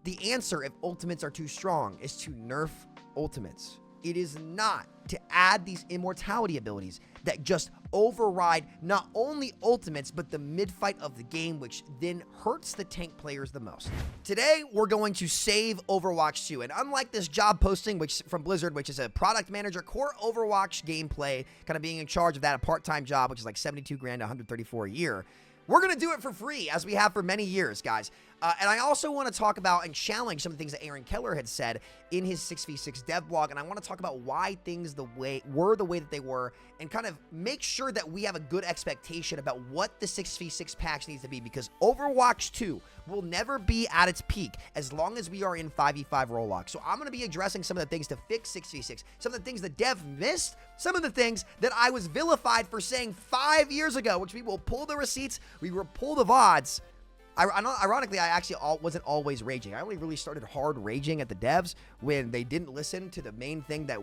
The answer, if ultimates are too strong, is to nerf ultimates. It is not to add these immortality abilities that just override not only ultimates, but the mid-fight of the game, which then hurts the tank players the most. Today, we're going to save Overwatch 2, and unlike this job posting from Blizzard, which is a product manager, core Overwatch gameplay, kind of being in charge of that, a part-time job, which is like 72 grand, 134 a year, we're going to do it for free, as we have for many years, guys. And I also want to talk about and challenge some of the things that Aaron Keller had said in his 6v6 dev blog, and I want to talk about why things were the way that they were, and kind of make sure that we have a good expectation about what the 6v6 patch needs to be, because Overwatch 2 will never be at its peak as long as we are in 5v5 roll-lock. So I'm going to be addressing some of the things to fix 6v6, some of the things that dev missed, some of the things that I was vilified for saying 5 years ago, which we will pull the receipts, we will pull the VODs. Ironically, I actually wasn't always raging. I only really started hard raging at the devs when they didn't listen to the main thing that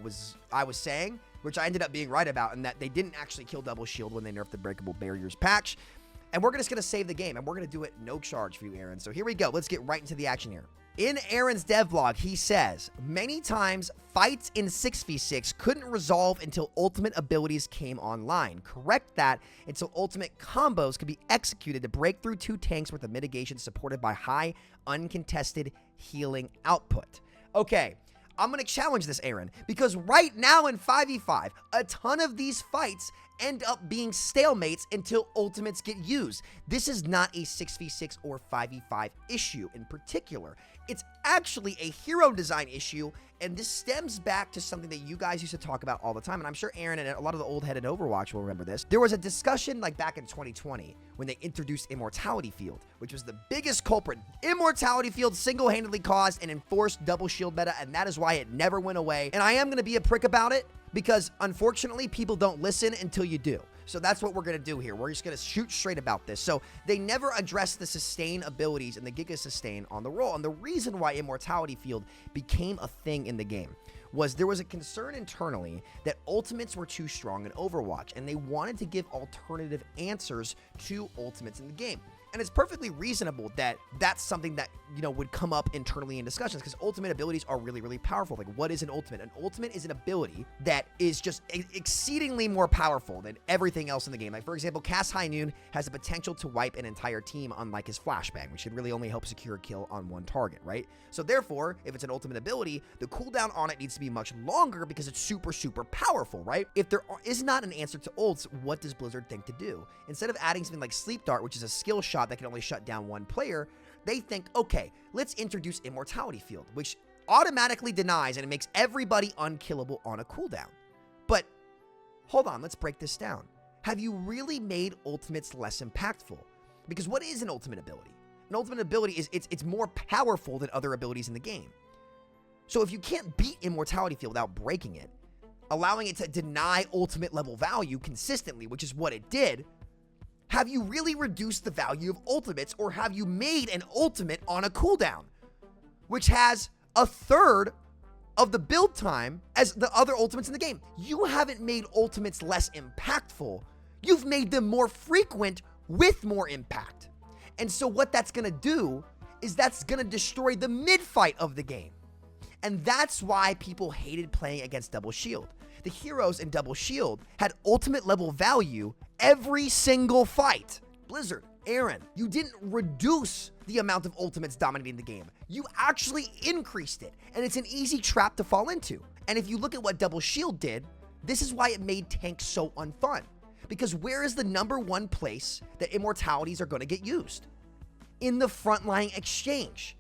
I was saying, which I ended up being right about, and that they didn't actually kill double shield when they nerfed the breakable barriers patch. And we're just going to save the game, and we're going to do it no charge for you, Aaron. So here we go. Let's get right into the action here. In Aaron's dev blog, he says, many times fights in 6v6 couldn't resolve until ultimate abilities came online. Correct that until ultimate combos could be executed to break through two tanks with a mitigation supported by high uncontested healing output. Okay, I'm going to challenge this, Aaron, because right now in 5v5, a ton of these fights end up being stalemates until ultimates get used. This is not a 6v6 or 5v5 issue in particular. It's actually a hero design issue, and this stems back to something that you guys used to talk about all the time, and I'm sure Aaron and a lot of the old head in Overwatch will remember this. There was a discussion like back in 2020 when they introduced Immortality Field, which was the biggest culprit. Immortality Field single-handedly caused an enforced double shield meta, and that is why it never went away. And I am going to be a prick about it, because unfortunately, people don't listen until you do. So that's what we're going to do here. We're just going to shoot straight about this. So they never addressed the sustain abilities and the Giga Sustain on the roll. And the reason why Immortality Field became a thing in the game was there was a concern internally that ultimates were too strong in Overwatch, and they wanted to give alternative answers to ultimates in the game. And it's perfectly reasonable that that's something that, you know, would come up internally in discussions, because ultimate abilities are really, really powerful. Like, what is an ultimate? An ultimate is an ability that is just exceedingly more powerful than everything else in the game. Like, for example, Cast High Noon has the potential to wipe an entire team, unlike his flashbang, which should really only help secure a kill on one target, right? So therefore, if it's an ultimate ability, the cooldown on it needs to be much longer because it's super, super powerful, right? If there is not an answer to ults, what does Blizzard think to do? Instead of adding something like Sleep Dart, which is a skill shot that can only shut down one player, they think, okay, let's introduce Immortality Field, which automatically denies and it makes everybody unkillable on a cooldown. But hold on, let's break this down. Have you really made ultimates less impactful? Because what is an ultimate ability? An ultimate ability is it's more powerful than other abilities in the game. So if you can't beat Immortality Field without breaking it, allowing it to deny ultimate level value consistently, which is what it did, have you really reduced the value of ultimates, or have you made an ultimate on a cooldown, which has a third of the build time as the other ultimates in the game? You haven't made ultimates less impactful. You've made them more frequent with more impact. And so what that's going to do is that's going to destroy the mid-fight of the game. And that's why people hated playing against Double Shield. The heroes in Double Shield had ultimate level value every single fight. Blizzard, Aaron, you didn't reduce the amount of ultimates dominating the game. You actually increased it, and it's an easy trap to fall into. And if you look at what Double Shield did, this is why it made tanks so unfun. Because where is the #1 place that immortalities are going to get used? In the frontline exchange.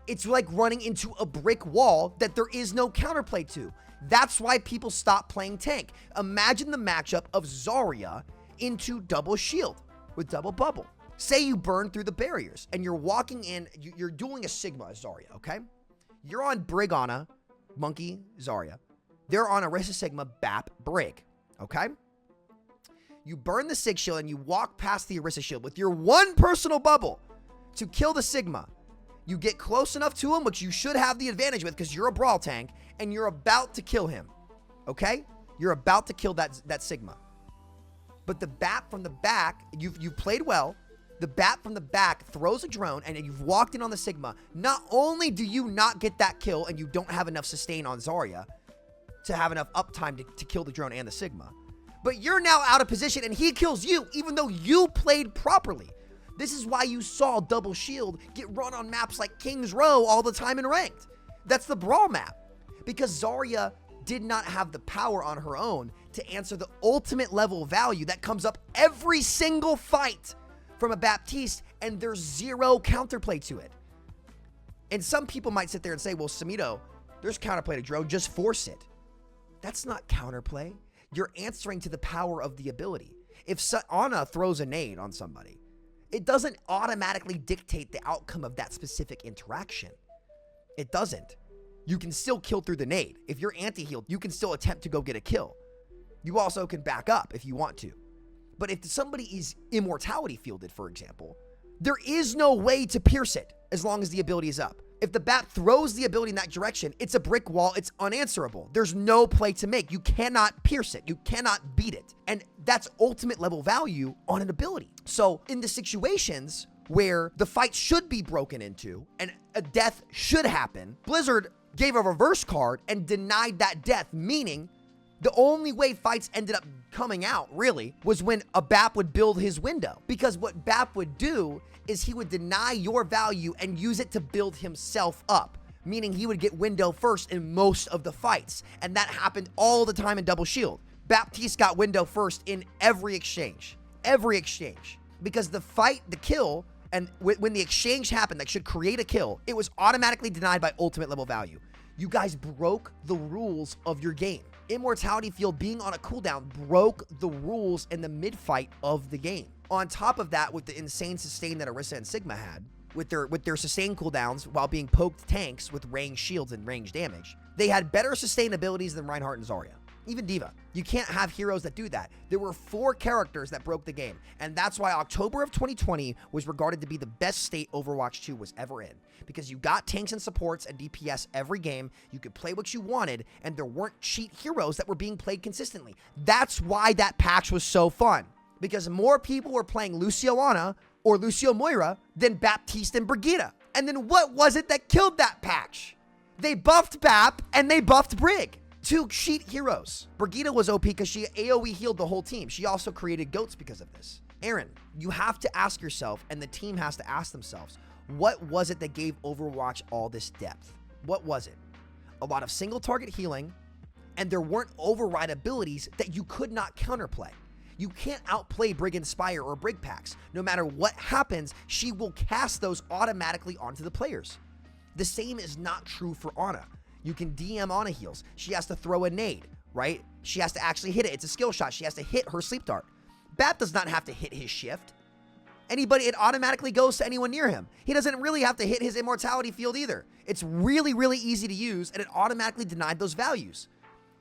It's like running into a brick wall that there is no counterplay to. That's why people stop playing tank. Imagine the matchup of Zarya into Double Shield with Double Bubble. Say you burn through the barriers and you're walking in, you're dueling a Sigma Zarya, okay? You're on Brigana, Monkey, Zarya. They're on Orisa Sigma, Bap, Brig, okay? You burn the Sig Shield and you walk past the Orisa Shield with your one personal bubble to kill the Sigma. You get close enough to him, which you should have the advantage with because you're a brawl tank, and you're about to kill him, okay? You're about to kill that Sigma. But the BAP from the back, you've played well, The BAP from the back throws a drone, and you've walked in on the Sigma. Not only do you not get that kill, and you don't have enough sustain on Zarya to have enough uptime to kill the drone and the Sigma, but you're now out of position, and he kills you, even though you played properly. This is why you saw Double Shield get run on maps like King's Row all the time in Ranked. That's the Brawl map. Because Zarya did not have the power on her own to answer the ultimate level value that comes up every single fight from a Baptiste, and there's zero counterplay to it. And some people might sit there and say, well, Samito, there's counterplay to drone, just force it. That's not counterplay. You're answering to the power of the ability. If Ana throws a nade on somebody, it doesn't automatically dictate the outcome of that specific interaction. It doesn't. You can still kill through the nade. If you're anti-healed, you can still attempt to go get a kill. You also can back up if you want to. But if somebody is immortality fielded, for example, there is no way to pierce it as long as the ability is up. If the BAP throws the ability in that direction, it's a brick wall. It's unanswerable. There's no play to make. You cannot pierce it. You cannot beat it. And that's ultimate level value on an ability. So in the situations where the fight should be broken into and a death should happen, Blizzard gave a reverse card and denied that death, meaning the only way fights ended up coming out, really, was when a BAP would build his window. Because what BAP would do is he would deny your value and use it to build himself up, meaning he would get window first in most of the fights. And that happened all the time in Double Shield. Baptiste got window first in every exchange. Every exchange. Because the fight, the kill, and when the exchange happened that should create a kill, it was automatically denied by ultimate level value. You guys broke the rules of your game. Immortality Field being on a cooldown broke the rules in the mid-fight of the game. On top of that, with the insane sustain that Orisa and Sigma had, with their sustain cooldowns while being poked tanks with ranged shields and range damage, they had better sustain abilities than Reinhardt and Zarya. Even D.Va. You can't have heroes that do that. There were 4 characters that broke the game, and that's why October of 2020 was regarded to be the best state Overwatch 2 was ever in. Because you got tanks and supports and DPS every game, you could play what you wanted, and there weren't cheat heroes that were being played consistently. That's why that patch was so fun. Because more people were playing Lucio Ana or Lucio Moira than Baptiste and Brigitte. And then what was it that killed that patch? They buffed Bap and they buffed Brig. 2 cheat heroes. Brigitte was OP because she AoE healed the whole team. She also created goats because of this. Aaron, you have to ask yourself, and the team has to ask themselves, what was it that gave Overwatch all this depth? What was it? A lot of single target healing, and there weren't override abilities that you could not counterplay. You can't outplay Brig Inspire or Brig Packs. No matter what happens, she will cast those automatically onto the players. The same is not true for Ana. You can DM Ana heals. She has to throw a nade, right? She has to actually hit it. It's a skill shot. She has to hit her sleep dart. Bat does not have to hit his shift. It automatically goes to anyone near him. He doesn't really have to hit his immortality field either. It's really, really easy to use, and it automatically denied those values.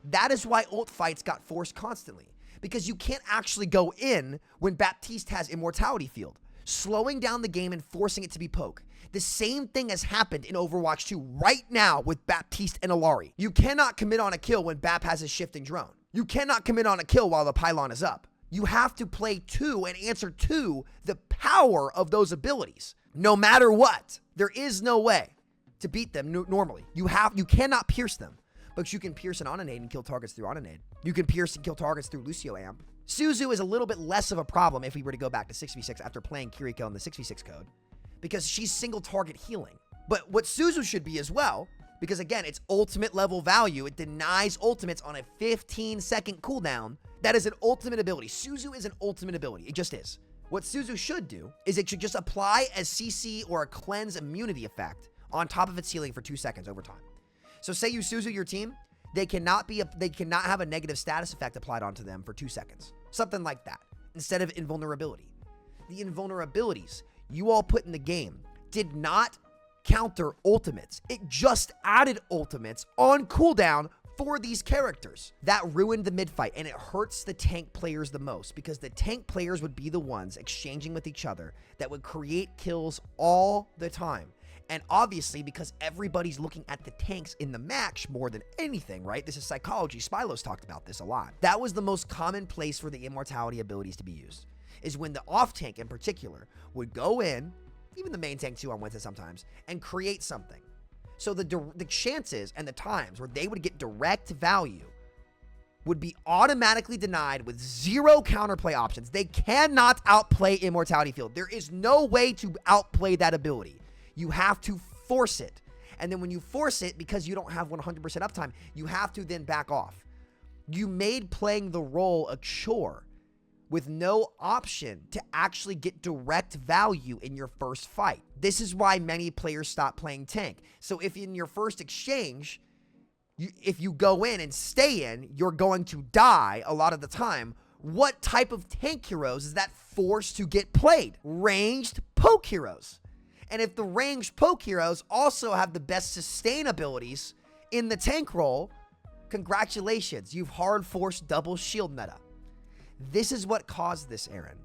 That is why ult fights got forced constantly, because you can't actually go in when Baptiste has immortality field, slowing down the game and forcing it to be poke. The same thing has happened in Overwatch 2 right now with Baptiste and Illari. You cannot commit on a kill when Bap has his shifting drone. You cannot commit on a kill while the pylon is up. You have to play to and answer to the power of those abilities. No matter what, there is no way to beat them normally. You cannot pierce them, but you can pierce an Onanade and kill targets through Onanade. You can pierce and kill targets through Lucio Amp. Suzu is a little bit less of a problem if we were to go back to 6v6 after playing Kiriko in the 6v6 code, because she's single target healing. But what Suzu should be as well, because again, it's ultimate level value. It denies ultimates on a 15-second cooldown. That is an ultimate ability. Suzu is an ultimate ability. It just is. What Suzu should do is it should just apply a CC or a cleanse immunity effect on top of its healing for 2 seconds over time. So say you Suzu your team, they cannot have a negative status effect applied onto them for 2 seconds. Something like that, instead of invulnerability. The invulnerabilities you all put in the game did not counter ultimates. It just added ultimates on cooldown for these characters. That ruined the mid-fight, and it hurts the tank players the most, because the tank players would be the ones exchanging with each other that would create kills all the time. And obviously, because everybody's looking at the tanks in the match more than anything, right? This is psychology. Spylos talked about this a lot. That was the most common place for the immortality abilities to be used. is when the off tank in particular would go in, even the main tank too on Winston sometimes, and create something. So the chances and the times where they would get direct value would be automatically denied with zero counterplay options. They cannot outplay Immortality Field. There is no way to outplay that ability. You have to force it. And then when you force it, because you don't have 100% uptime, you have to then back off. You made playing the role a chore with no option to actually get direct value in your first fight. This is why many players stop playing tank. So if in your first exchange, if you go in and stay in, you're going to die a lot of the time. What type of tank heroes is that forced to get played? Ranged poke heroes. And if the ranged poke heroes also have the best sustain abilities in the tank role, congratulations, you've hard forced double shield meta. This is what caused this, Aaron.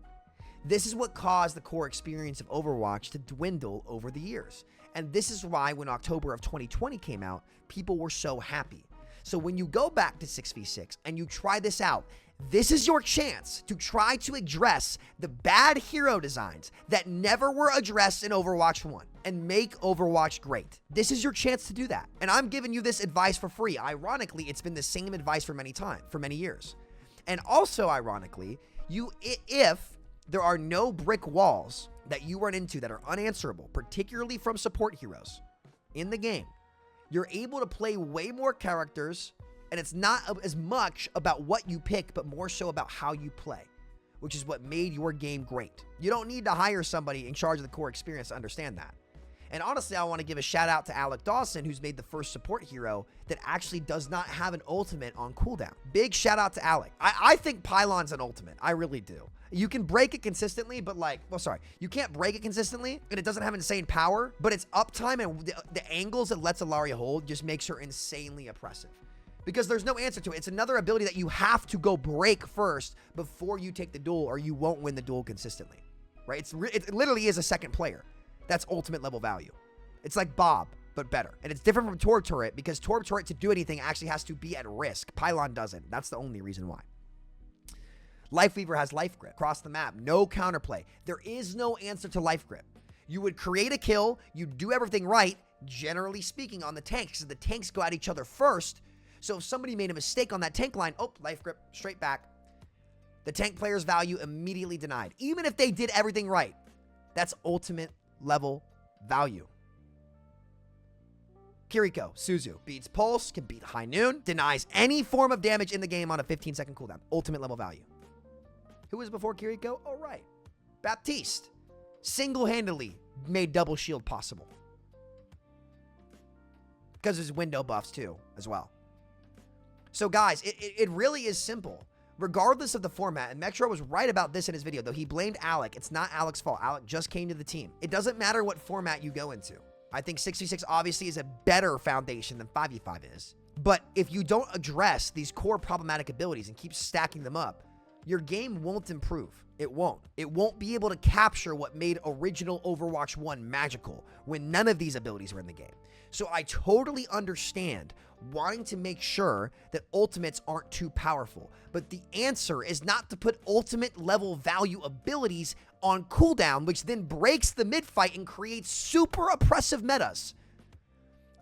This is what caused the core experience of Overwatch to dwindle over the years. And this is why when October of 2020 came out, people were so happy. So when you go back to 6v6 and you try this out, this is your chance to try to address the bad hero designs that never were addressed in Overwatch 1 and make Overwatch great. This is your chance to do that. And I'm giving you this advice for free. Ironically, it's been the same advice for many years. And also, ironically, if there are no brick walls that you run into that are unanswerable, particularly from support heroes in the game, you're able to play way more characters, and it's not as much about what you pick, but more so about how you play, which is what made your game great. You don't need to hire somebody in charge of the core experience to understand that. And honestly, I want to give a shout out to Alec Dawson, who's made the first support hero that actually does not have an ultimate on cooldown. Big shout out to Alec. I think Pylon's an ultimate. I really do. You can break it consistently, but you can't break it consistently, and it doesn't have insane power, but its uptime and the angles it lets Ilaria hold just makes her insanely oppressive. Because there's no answer to it. It's another ability that you have to go break first before you take the duel, or you won't win the duel consistently, right? It literally is a second player. That's ultimate level value. It's like Bob, but better. And it's different from Torb Turret because Torb Turret to do anything actually has to be at risk. Pylon doesn't. That's the only reason why. Life Weaver has Life Grip. Across the map, no counterplay. There is no answer to Life Grip. You would create a kill, you do everything right, generally speaking, on the tanks, because the tanks go at each other first. So if somebody made a mistake on that tank line, Life Grip, straight back. The tank player's value immediately denied. Even if they did everything right, that's ultimate level value. Kiriko, Suzu, beats Pulse, can beat High Noon, denies any form of damage in the game on a 15-second cooldown. Ultimate level value. Who was before Kiriko? Oh, right. Baptiste. Single-handedly made double shield possible. Because there's window buffs, too, as well. So, guys, it really is simple. Regardless of the format, and Metro was right about this in his video, though he blamed Alec. It's not Alec's fault. Alec just came to the team. It doesn't matter what format you go into. I think 6v6 obviously is a better foundation than 5v5 is. But if you don't address these core problematic abilities and keep stacking them up, your game won't improve. It won't. It won't be able to capture what made original Overwatch 1 magical when none of these abilities were in the game. So I totally understand wanting to make sure that ultimates aren't too powerful. But the answer is not to put ultimate level value abilities on cooldown, which then breaks the mid-fight and creates super oppressive metas.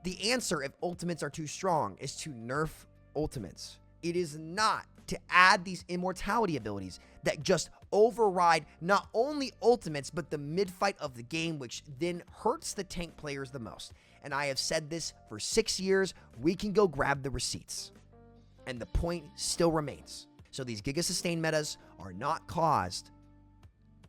The answer, if ultimates are too strong, is to nerf ultimates. It is not to add these immortality abilities that just override not only ultimates, but the mid-fight of the game, which then hurts the tank players the most. And I have said this for 6 years. We can go grab the receipts. And the point still remains. So these Giga Sustain metas are not caused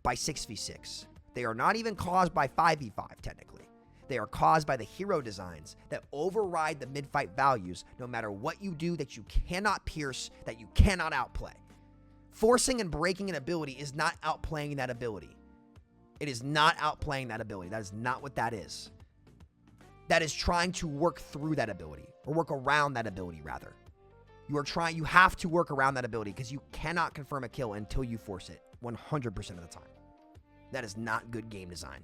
by 6v6. They are not even caused by 5v5, technically. They are caused by the hero designs that override the mid-fight values no matter what you do, that you cannot pierce, that you cannot outplay. Forcing and breaking an ability is not outplaying that ability. It is not outplaying that ability. That is not what that is. That is trying to work through that ability, or work around that ability, rather. You have to work around that ability because you cannot confirm a kill until you force it 100% of the time. That is not good game design.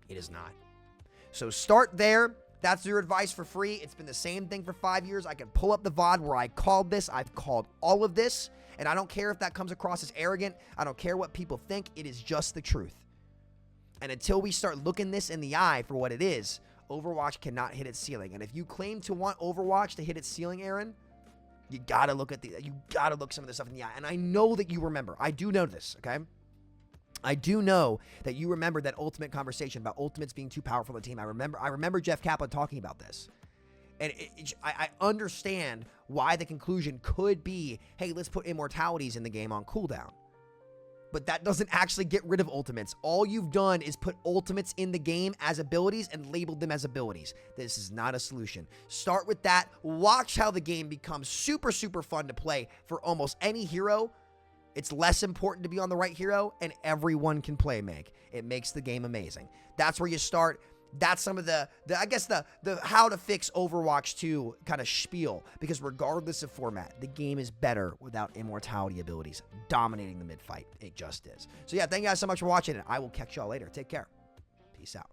It is not. So start there. That's your advice for free. It's been the same thing for 5 years. I can pull up the VOD where I called this. I've called all of this. And I don't care if that comes across as arrogant. I don't care what people think. It is just the truth. And until we start looking this in the eye for what it is, Overwatch cannot hit its ceiling. And if you claim to want Overwatch to hit its ceiling, Aaron, you gotta look some of this stuff in the eye. And I know that you remember. I do know this, okay? I do know that you remember that Ultimate conversation about Ultimates being too powerful for the team. I remember Jeff Kaplan talking about this. And I understand why the conclusion could be, hey, let's put immortalities in the game on cooldown. But that doesn't actually get rid of ultimates. All you've done is put ultimates in the game as abilities and labeled them as abilities. This is not a solution. Start with that. Watch how the game becomes super, super fun to play for almost any hero. It's less important to be on the right hero, and everyone can play Meg. It makes the game amazing. That's where you start. That's some of the how to fix Overwatch 2 kind of spiel, because regardless of format, the game is better without immortality abilities dominating the mid fight. It just is. So yeah, thank you guys so much for watching, and I will catch y'all later. Take care. Peace out.